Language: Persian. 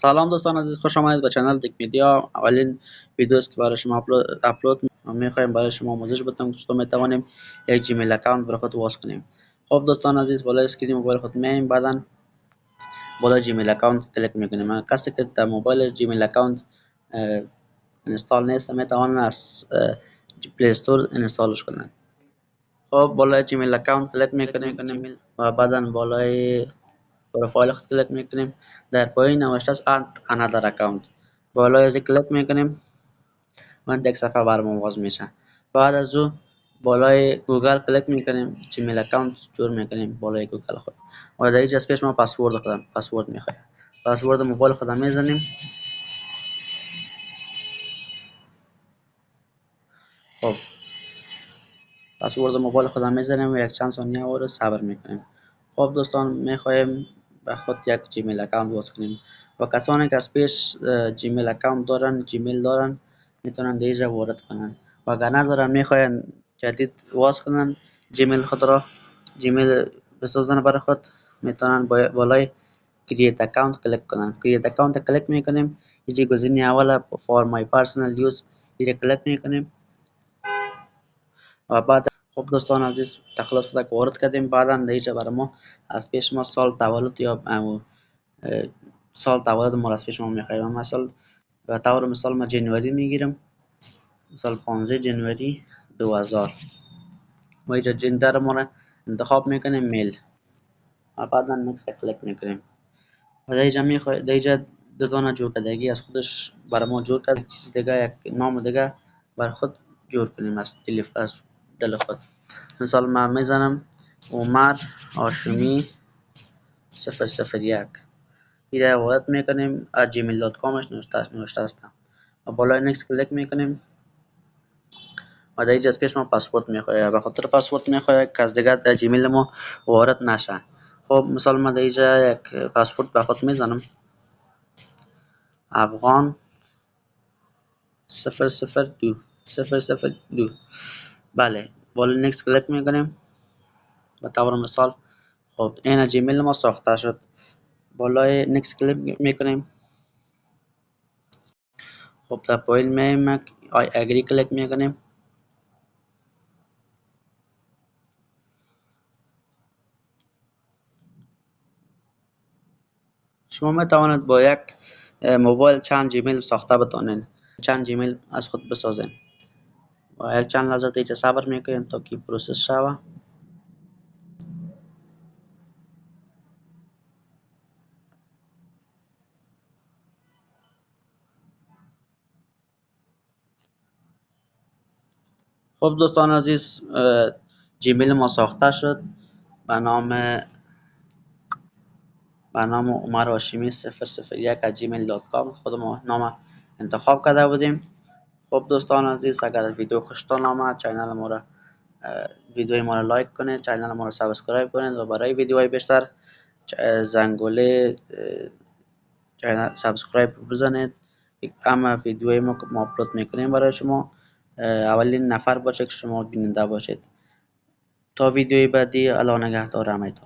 سلام دوستان عزیز، خوش آمدید به چنل تک میدیا. اولین ویدیو است که برای شما اپلود میخوایم برای شما آموزش بدم که چطور میتوانیم یک جیمیل اکانت برای خود واس کنیم. خب دوستان عزیز، بالای اسکرین موبایل خود میایم، بعدا بالای جیمیل اکانت کلیک میکنیم. کسی که در موبایل جیمیل اکانت اینستال نیست میتوانند از پلی استور اینستالش کنند. خب بالای جیمیل اکانت کلیک میکنیم و بعدا بالای پروفایل خود کلیک میکنیم. در پایین نوشته است add another account. بالای از کلیک میکنیم و یک صفحه برام باز میشه. بعد از او بالای گوگل کلیک میکنیم، جیمیل اکانت جور میکنیم بالای گوگل خود و در اینجا پیش ما پسورد میخواد. پسورد موبایل خود میزنیم. خب پسورد موبایل خود میزنیم و یک چند ثانیه اور صبر میکنیم. خب دوستان، میخوایم به خود یک جیمیل اکانت باز کنیم و کسانی که از پیش جیمیل اکانت دارن، جیمیل دارن، میتونن دیجا وارد کنن و اگر ندارن میخواین جدید باز کنن جیمیل خود را، جیمیل بسازن برای خود، میتونن بالای کرییت اکانت کلیک کنن. کرییت اکانت کلیک میکنیم، اینجا گزینه اول فور مای پرسونال یوز اینجا کلیک میکنیم و بعد خب دوستان عزیز تخلص خود وارد کردیم. بعدا دیجا برای ما از پیش ما سال تولد یا سال تولد ما از پیش ما میخوایم. مثلا به طور مثال ما جنوری میگیرم، مثلا 15 جنوری 2000 و اینجا جندر ما را انتخاب میکنیم میل و بعدا نکست کلیک میکنیم و دیجا دو دانه جور کردگی از خودش برای ما جور کرد. چیز دیگه، یک نام دیگه بر خود جور کنیم از دل خود. مثال من میزنم عمر هاشمی 001. این رو وارد میکنیم، از gmail.comش نوشته است و بالای نکست کلیک میکنیم و در اینجا از پیش ما پاسپورت میخواد. به خاطر پاسپورت میخواد که از دیگه در جیمیل ما وارد نشه. خب مثال ما در اینجا یک پاسپورت به خود میزنم، افغان 002. بله، بالای نکست کلیک میکنیم به طور مثال. خب این جیمیل ما ساخته شد. بالای نکست کلیک میکنیم. خب در پایین میایم آی اگری کلیک میکنیم. شما میتوانید با یک موبایل چند جیمیل ساخته بتانید، چند جیمیل از خود بسازید و یک چند لحظه دیگه صبر میکنیم تا که پروسس شود. خب دوستان عزیز، جیمیل ما ساخته شد به نام عمر هاشمی 001 @gmail.com. خود ما نام انتخاب کرده بودیم. خب دوستان عزیز، اگر ویدیو خوشتان آمد چینل ما را ویدیوی ما را لایک کنید، چینل ما را سابسکرایب کنید و برای ویدیوهای بیشتر زنگوله سابسکرایب بزنید. اما ویدیوهای ما که ما اپلود میکنیم برای شما اولین نفر باشه که شما بیننده باشید. تا ویدیوی بعدی، الله نگهدار همگی.